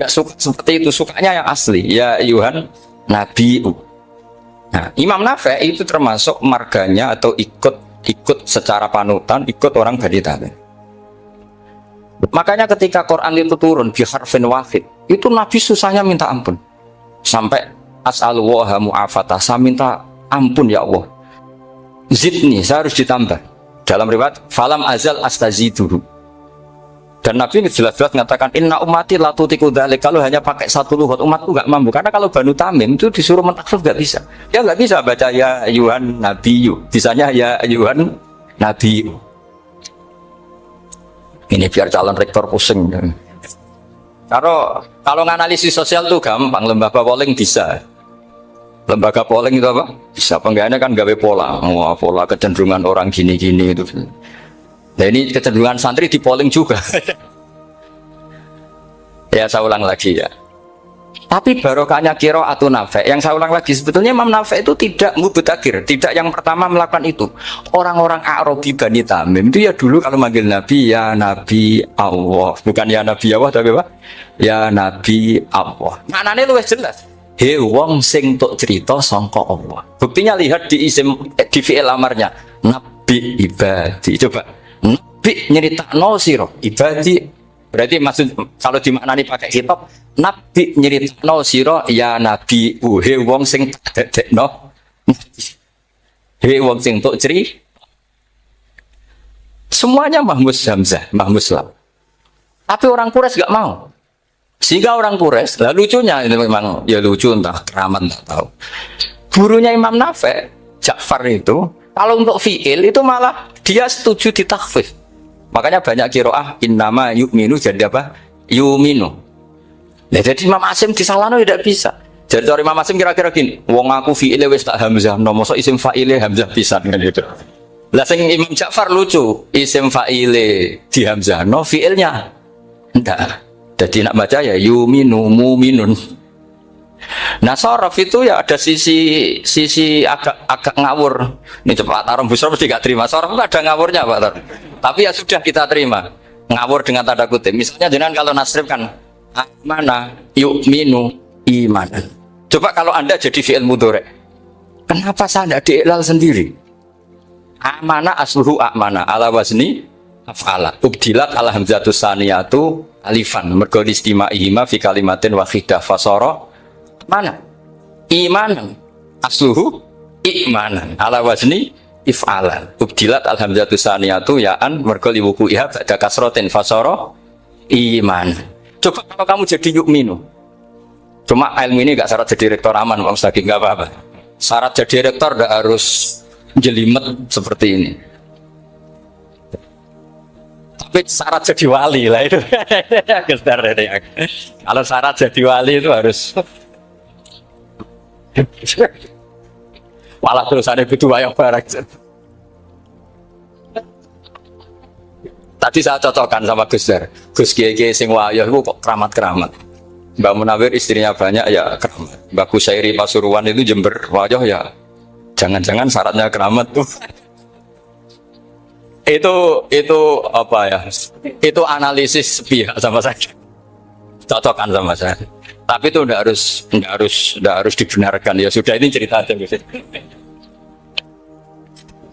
Speaker 1: suka seperti itu, sukanya yang asli ya Yuhan Nabi. Nah, Imam Nafi itu termasuk marganya atau ikut secara panutan, ikut orang Bani Tamim. Makanya ketika Quran itu turun bi harfin wahid, itu Nabi susahnya minta ampun. Sampai as'alullaha mu'afatah, saya minta ampun ya Allah. Zidni, saya harus ditambah. Dalam riwayat falam azal astaziduhu. Dan Nabi jelas-jelas mengatakan inna ummati la tutiku dzalik, kalau hanya pakai satu lugat umatku enggak mampu. Karena kalau Banu Tamim itu disuruh mentakhfif enggak bisa. Dia enggak bisa baca ya ayyuhan nabiyyu. Bisanya ya ayyuhan nabiyyu. Ini biar calon rektor pusing. Kalau nganalisis sosial tuh gampang, lembaga polling bisa. Lembaga polling itu apa? Bisa, penggawaannya kan gawe pola. Wah, pola kecenderungan orang gini-gini itu. Nah ini kecenderungan santri di polling juga. Ya saya ulang lagi ya. Tapi barokahnya qiraatun Nafi. Yang saya ulang lagi, sebetulnya Imam Nafi itu tidak mubtagir, tidak yang pertama melakukan itu. Orang-orang Arabi Bani Tamim itu ya dulu kalau manggil Nabi ya Nabi Allah, bukan ya Nabi Allah tapi apa? Ya Nabi Allah. Maknanya luwih jelas. He wong sing tok cerita sangka Allah. Buktinya lihat di isim di fi'il amarnya Nabi ibadi. Coba Nabi nyeritakno sira ibadi Berarti maksud kalau dimaknani pakai kitab, nabi nyeritakno sira ya nabi he wong sing dadekno. He wong sing tok ceri. Semuanya mahmus hamzah, mahmus lam. Tapi orang Quraisy gak mau. Sehingga orang Quraisy, lah lucunya itu memang ya lucu entah keramat tak tahu. Gurunya Imam Nafi' Ja'far itu kalau untuk fi'il itu malah dia setuju ditakhfif. Makanya banyak qiraah innama yu'minu jadi apa? Yu'minu. Nah, jadi Imam Asim disalahno tidak bisa. Jadi Imam Asim kira-kira gini, wong aku fi'ile wis tak hamzah, no mosok isim fa'ile hamzah pisan kan gitu. Lah sing Imam Ja'far lucu, isim fa'ile di hamzah, no fi'ilnya ndak. Jadi nak baca ya yu'minu mu'minun. Nah sorof itu ya ada sisi agak ngawur. Ini Pak Tarom Busro mesti gak terima. Sorof itu ada ngawurnya Pak Tarom. Tapi ya sudah kita terima. Ngawur dengan tanda kutip. Misalnya jangan kalau nasrib kan amana yu'minu imanan. Coba kalau Anda jadi fi'il mudhari. Kenapa saya tidak diiklal sendiri? Amana asluhu amana ala wazni af'ala. Ubdilat ala hamzatus saniyatu alifan. Mergo istima'ihima fi kalimatin wahidah fasara mana? Imanan asluhu imanan ala wazni if'alan ubdilat alhamzatu saniyatu ya'an mergo liwuku iha ba'da kasrotin fasara iman. Coba kalau kamu jadi yu'minu, cuma ilmu ini gak syarat jadi rektor aman Pak Mustaqim, gak apa-apa. Syarat jadi rektor gak harus jelimet seperti ini, tapi syarat jadi wali lah itu. Kalau syarat jadi wali itu harus malah terusannya butuh wayang barang. Tadi saya cocokkan sama Gus Dar, Gus Kiai sing wayah itu kok keramat-keramat. Mbak Munawir istrinya banyak ya keramat. Mbak Kusairi Pasuruan itu Jember wayah ya jangan-jangan syaratnya keramat tuh. itu apa ya? Itu analisis pihak sama saya. Cocokkan sama saya. Tapi itu tidak harus dibenarkan. Ya sudah, ini cerita aja.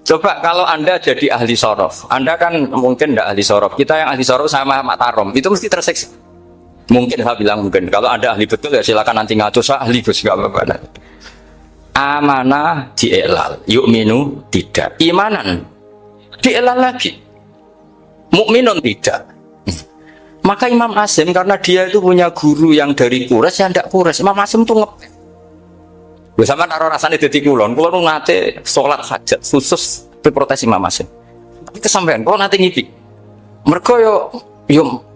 Speaker 1: Coba kalau Anda jadi ahli sorof, Anda kan mungkin tidak ahli sorof. Kita yang ahli sorof sama Mak Tarom itu mesti terseksa. Mungkin saya bilang mungkin. Kalau Anda ahli betul ya silakan nanti ngaco saya ahli Gus nggak apa-apa. Amanah dielal, yu'minu tidak. Imanan dielal lagi, mukminun tidak. Maka Imam Asim karena dia itu punya guru yang dari Quraisy yang tidak Quraisy, Imam Asim tuh ngepek. Bersama taruh rasanya jadi kulon nate sholat hajat khusus protes Imam Asim. Tapi kesampaian, kalau nanti ngipi, mereka yo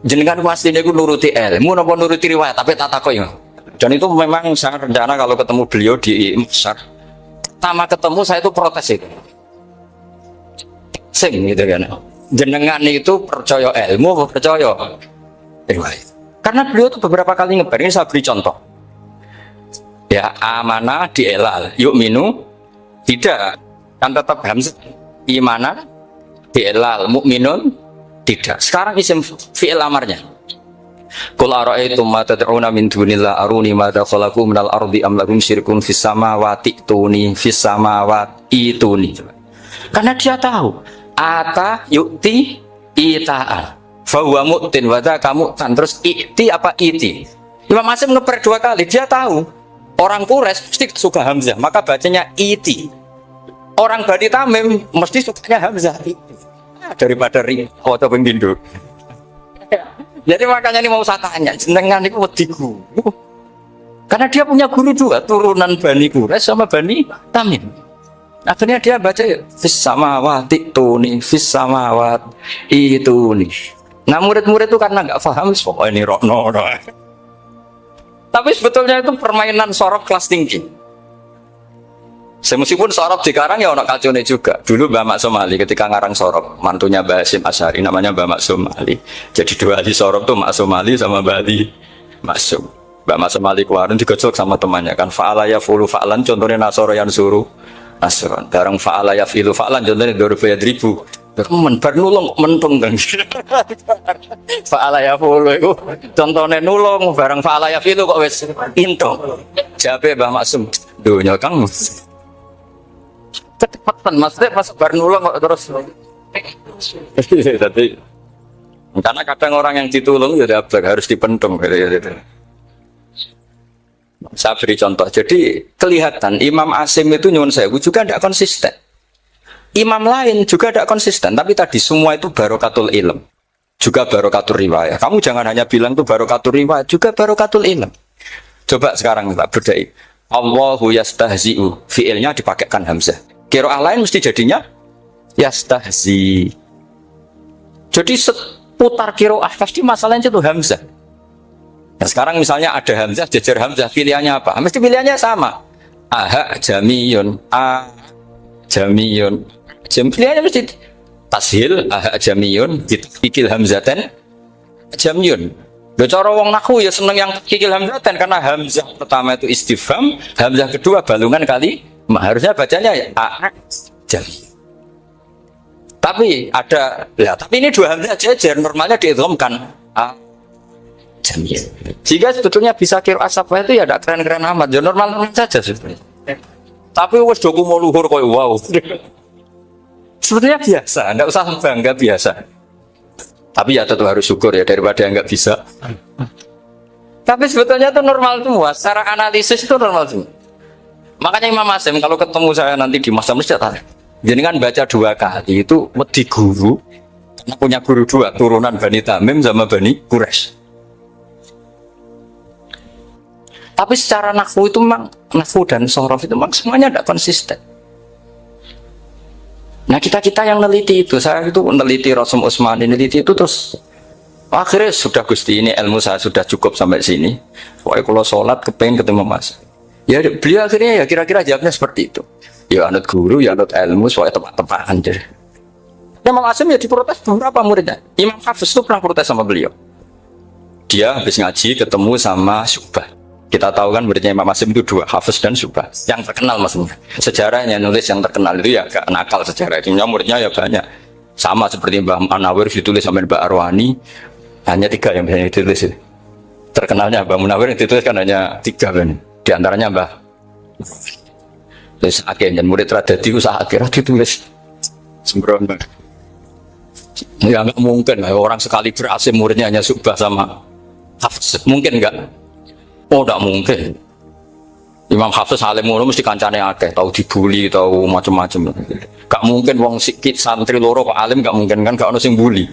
Speaker 1: jenengan aslinya gue nuruti ilmu, nopo nuruti riwayat, tapi tata koi. Dan itu memang saya rencana kalau ketemu beliau di Mesir, pertama ketemu saya itu protes itu, sing gitu kan. Jenengan itu percaya ilmu, percaya riwayat. Karena beliau itu beberapa kali ngeber, ini saya beri contoh. Ya, amanah dielal, yu'minu tidak, kan tetap hamzah. Imanan dielal, mukminun tidak. Sekarang isim fi'il amarnya. Qul ara'aytum ma tad'una min dunillah aruni madza khalaqu minal ardi am lahum syirkun fis samawati tuni fis samawati tuni. Karena dia tahu ata yu'ti ita'an fahuwa mu'tin wadha kamu kan terus i'ti apa iti. Imam Asim ngeper dua kali, dia tahu orang Quraisy mesti suka hamzah, maka bacanya iti. Orang Bani Tamim mesti sukanya hamzah daripada ring atau penginduk. Jadi makanya ini mau saya tanya, jenengan itu wedi guru. Karena dia punya guru juga turunan Bani Quraisy sama Bani Tamim. Akhirnya dia baca fis samawati tuni fis samawat itu nih. Nah murid-murid itu karena nggak paham, oh ini rokno. Tapi sebetulnya itu permainan sorof kelas tinggi. Meskipun sorof dikarang ya ono kacone juga. Dulu Mbak Maksum Ali ketika ngarang sorof, mantunya Mbak Hasyim Asy'ari namanya Mbak Maksum Ali. Jadi dua ahli sorof tuh Maksum Ali sama Mbak Ali Maksum. Mbak Maksum Ali kemarin digojlok sama temannya kan. Fa'ala yaf'ulu fa'lan contohnya nasoro yang suruh nasron. Barang fa'ala yaf'ilu fa'lan contohnya doroba yadribu. Bar nulung mentung kan. Fa'ala yaf'ulu itu contohnya nulung, barang fa'ala yaf'ilu kok wis intung. Jabe Mbak Maksum, dunya Kang. Cepetan maksudnya pas bar nulung kok terus. Jadi Karena kadang orang yang ditulung ya harus dipentung gitu. Saya beri contoh. Jadi kelihatan Imam Asim itu nyuwun sewu juga tidak konsisten. Imam lain juga tidak konsisten. Tapi tadi semua itu barokatul ilm, juga barokatul riwayat. Kamu jangan hanya bilang itu barokatul riwayat, juga barokatul ilm. Coba sekarang kita bedai. Allahu yastahzi'u, fiilnya dipakaikan hamzah. Qiraah lain mesti jadinya yastahzi. Jadi seputar qiraah pasti masalahnya itu hamzah. Nah sekarang misalnya ada hamzah, jejer hamzah, pilihannya apa? Mesti pilihannya sama. Aha jamiyun, a jamiyun. Pilihannya mesti tashil, aha jamiyun, ikil hamzatan jamiyun. Lho cara wong nahwu ya seneng yang kikil hamzatan karena hamzah pertama itu istifham, hamzah kedua balungan kali harusnya bacanya ya a jamiyun. Tapi ada, ya, tapi ini dua hamzah jejer normalnya diidghamkan a jamiyun. Jika sebetulnya bisa qiraah safah itu ya tidak keren-keren amat, ya normal-normal saja sebetulnya. Tapi wes doku mau luhur koyo wow. Sebetulnya biasa, tidak usah bangga biasa. Tapi ya tetap harus syukur ya daripada yang nggak bisa. Tapi sebetulnya itu normal semua, secara analisis itu normal semua. Makanya Imam Asim kalau ketemu saya nanti di masa masjid, jadi kan baca 2 kali itu wedi guru, karena punya guru 2 turunan Bani Tamim sama Bani Quraisy. Tapi secara nahwu itu memang nahwu dan sorof itu memang semuanya tidak konsisten. Nah kita yang neliti itu, saya itu neliti Rasul Utsmani, neliti itu terus akhirnya sudah Gusti ini ilmu saya sudah cukup sampai sini. Pokoknya kalau sholat kepengen ketemu Mas. Ya beliau akhirnya ya kira-kira jawabnya seperti itu. Ya anut guru, ya anut ilmu, soalnya tepat-tepatan. Imam Asim ya diprotes beberapa muridnya. Imam Hafiz itu pernah protes sama beliau. Dia habis ngaji ketemu sama Syu'bah. Kita tahu kan muridnya Imam Asim itu 2, Hafiz dan Syu'bah. Yang terkenal maksudnya. Sejarahnya nulis yang terkenal itu ya gak nakal sejarah. Itu muridnya ya banyak. Sama seperti Mbah Munawir ditulis sama Mbah Arwani. Hanya 3 yang biasanya ditulis. Terkenalnya Mbah Munawir yang ditulis kan hanya 3 kan. Di antaranya Mbah. Terus akhirnya murid Radadi usaha akhirnya ditulis. Sembrono. Ya nggak mungkin orang sekali berhasil muridnya hanya Syu'bah sama Hafiz. Mungkin enggak? Oh, tidak mungkin. Imam Hafiz alim ngono mesti kancane akeh, tahu dibully, tahu macam-macam. Gak mungkin wong sikit santri loro kok alim, gak mungkin kan, gak ono sing bully.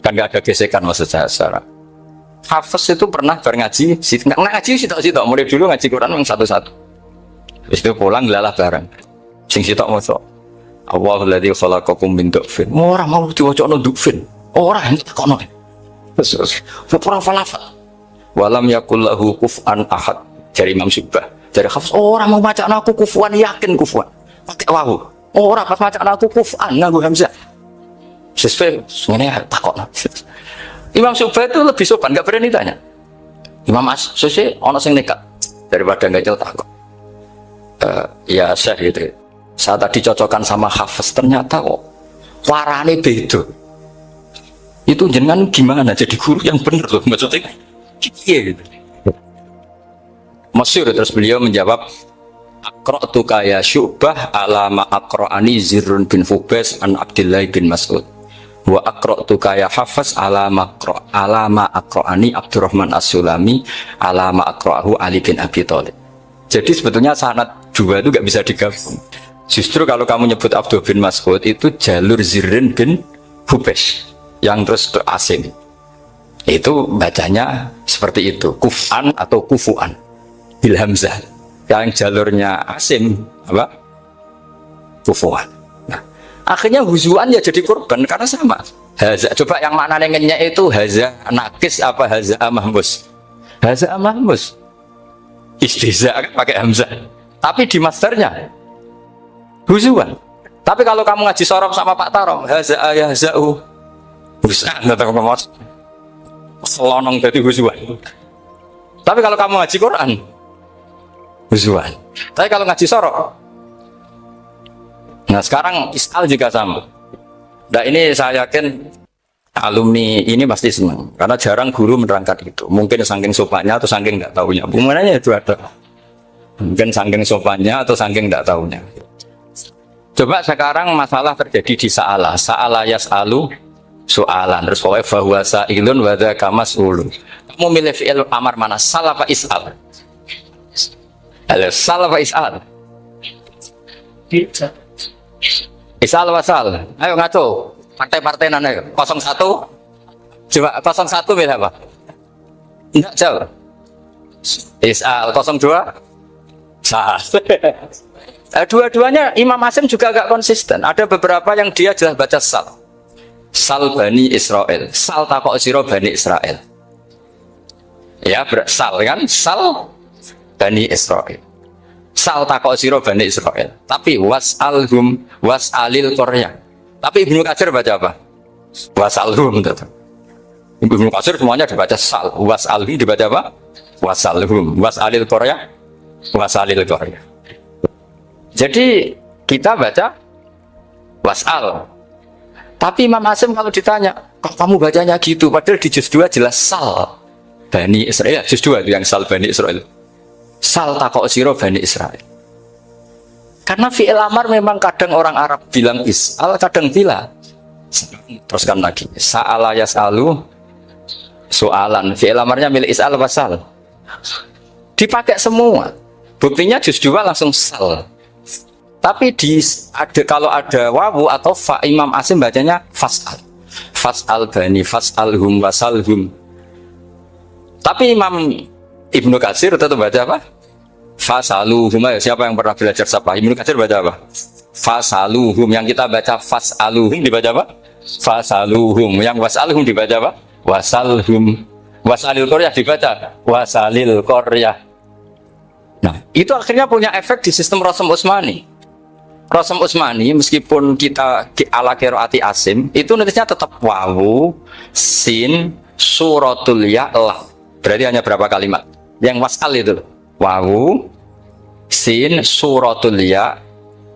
Speaker 1: Kan gak ada gesekan maksud saya secara. Hafiz itu pernah ngaji, ngaji sitok-sitok, mulai dulu ngaji Quran yang satu-satu. Habis itu pulang lalah bareng. Sing sitok maca. Allahul ladzi khalaqakum min du'fin. Ora mau diwacana du'fin. Ora nek takono. Terus ora falafal. Walam yakul lahu kuf'an ahad dari Imam Syu'bah. Dari Hafiz orang mau baca aku kufuan, yakin kufuan pakai wawu. Orang pas baca aku kuf'an nganggo hamzah. Sesuai ngene takon. Imam Syu'bah itu lebih sopan, enggak berani tanya. Imam As-Susi ono sing nekat daripada enggak jauh takon. Ya Syekh gitu. Saya tadi cocokkan sama Hafiz ternyata kok warane beda. Itu jenengan gimana jadi guru yang bener loh maksudnya. Gitu. Masyhur terus beliau menjawab Aqra'tu ya Syu'bah ala ma aqra'ani Zirrun bin Fubais an Abdullah bin Mas'ud wa aqra'tu ya Hafiz ala ma aqra'ani Abdurrahman As-Sulami ala ma aqra'ahu Ali bin Abi Thalib. Jadi sebetulnya sanad 2 itu gak bisa digabung. Justru kalau kamu nyebut Abdullah bin Mas'ud itu jalur Zirrun bin Fubais yang terus itu Asim. Itu bacanya seperti itu, kuf'an atau kufu'an bil hamzah. Yang jalurnya Asim apa? Kufu'an. Nah, akhirnya huzuan ya jadi korban karena sama. Haza, coba yang maknanya ngenyek itu haza nakis apa haza mahmus? Haza mahmus. Istiza kan pakai hamzah. Tapi di masternya huzuan. Tapi kalau kamu ngaji sorof sama Pak Tarong, haza ayahza'u husan atau ngomong selonong dari huzuan. Tapi kalau kamu ngaji Quran huzuan. Tapi kalau ngaji sorok. Nah sekarang isal juga sama. Nah ini saya yakin alumni ini pasti senang karena jarang guru menerangkan itu. Mungkin saking sopannya atau saking nggak tahunya. Bagaimana itu ada. Mungkin saking sopannya atau saking nggak tahunya. Coba sekarang masalah terjadi di Sa'ala. Sa'ala yas'alu soalan. Terus pokoknya bahwa sa'ilun wa dzaka mas'ulun. Kamu milih fi'il amar mana? Sal apa is'al? Sal apa is'al? Is'al apa sal? Ayo ngaco. Partai-partai nana 01. Coba 01 milih apa? Enggak jawab. Is'al 02. Sal. Dua-duanya Imam Hasim juga agak konsisten. Ada beberapa yang dia jelas baca sal. Sal Bani Israel. Sal takok siro Bani Israel. Ya, sal kan? Sal Bani Israel. Sal takok siro Bani Israel. Tapi was'alhum was'alil Korea. Tapi Ibnu Katsir baca apa? Was'alhum. Ibnu Katsir semuanya dibaca sal. Was'alhum dibaca apa? Was'alhum. Was'alil Korea. Was'alil Korea. Jadi kita baca was'al. Tapi Imam Hasim kalau ditanya, kok kamu bacanya gitu? Padahal di juz 2 jelas sal Bani Israel. Juz 2 itu yang sal Bani Israel. Sal takok siro Bani Israel. Karena fi'il amar memang kadang orang Arab bilang is'al, kadang bila. Teruskan lagi. Sa'ala yas'alu soalan. Fi'il amarnya milik is'al apa sal? Dipakai semua. Buktinya juz 2 langsung sal. Tapi kalau ada wawu atau fa, Imam Hasim bacanya fas'al. Fas'al bani, fas'alhum, wasalhum. Tapi Imam Ibnu Katsir tetap baca apa? Fasaluhum. Siapa yang pernah belajar sapa? Ibnu Katsir baca apa? Fasaluhum. Yang kita baca fas'aluhum dibaca apa? Fasaluhum. Yang wasalhum dibaca apa? Wasalhum. Wasalil Koryah dibaca wasalil Koryah. Nah, itu akhirnya punya efek di sistem Rasm Utsmani. Rasm Utsmani meskipun kita ala qiraati Asim itu nulisnya tetap wawu, sin, suratul ya, lam. Berarti hanya berapa kalimat? Yang wasal itu wawu, sin, suratul ya,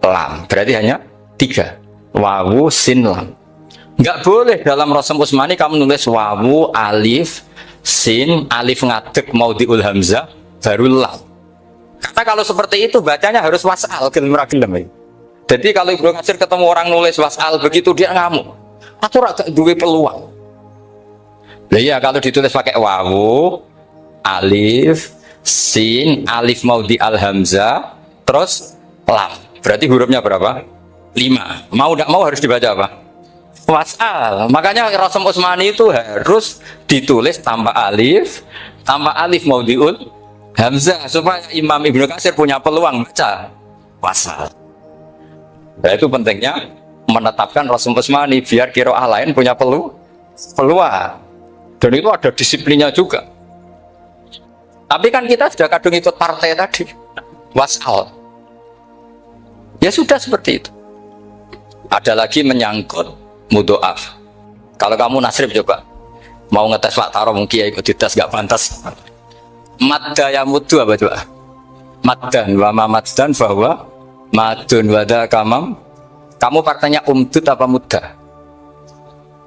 Speaker 1: lam. Berarti hanya 3. Wawu, sin, lam. Enggak boleh dalam Rasm Utsmani kamu nulis wawu, alif, sin, alif ngadeg maudhi'ul hamzah, baru lam. Karena kalau seperti itu bacanya harus wasal gelem. Jadi kalau Ibnu Katsir ketemu orang nulis wasal begitu dia ngamuk. Aku agak duwe peluang. Nah, iya kalau ditulis pakai wawu, alif, sin, alif maudhi al hamzah, terus lam. Berarti hurufnya berapa? 5. Mau tidak mau harus dibaca apa? Wasal. Makanya Rasm Utsmani itu harus ditulis tanpa alif maudhiul hamzah supaya Imam Ibnu Katsir punya peluang baca wasal. Nah, itu pentingnya menetapkan Rasm Utsmani biar qiraah lain punya peluang. Dan itu ada disiplinnya juga. Tapi kan kita sudah kadung ikut partai tadi, wasal. Ya sudah seperti itu. Ada lagi menyangkut mudhoaf. Kalau kamu nasrib coba mau ngetes Pak Taro mungkin ya ikut dites gak pantas. Madda ya muddu apa coba? Maddan wa ma maddan bahwa madun wada kamam. Kamu partainya umdud apa mudda?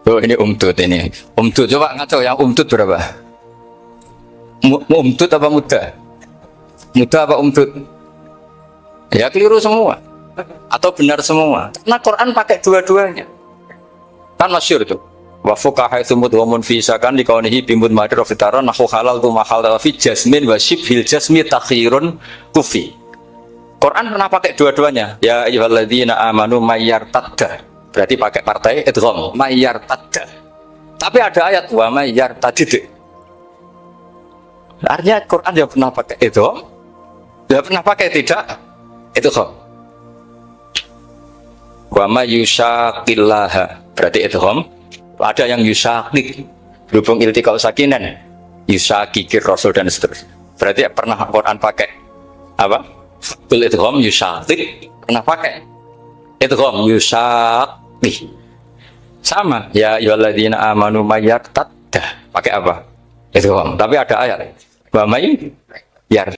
Speaker 1: Oh ini umdud ini. Umdud coba ngaco yang umdud berapa? Umdud apa mudda? Mudda apa umdud? Ya keliru semua. Atau benar semua. Karena Quran pakai dua-duanya. Kan masyhur itu. Wa fuqaha tsumud wa munfisakan liqaunihi bimud madir fitaran nahu halal tu mahal fi jasmin wa shibhil jasmi takhirun kufi. Quran pernah pakai dua-duanya. Ya ayyuhalladzina amanu mayyartadda. Berarti pakai partai idgham, mayyartadda. Tapi ada ayat wa mayyartadid. Artinya Quran dia pernah pakai idgham, dia pernah pakai tidak idgham. Wa mayyushaqillaha. Berarti idgham. Ada yang yusyaqik, berhubung iltiqa'u sakinan, yusyaqikir rasul dan seterusnya. Berarti pernah Quran pakai apa? Fakul idgham yusyaqik, pernah pakai idgham yusyaqik. Sama ya ayyuhalladzina amanu mayyartadda, pakai apa? Idgham. Tapi ada ayat wa may yar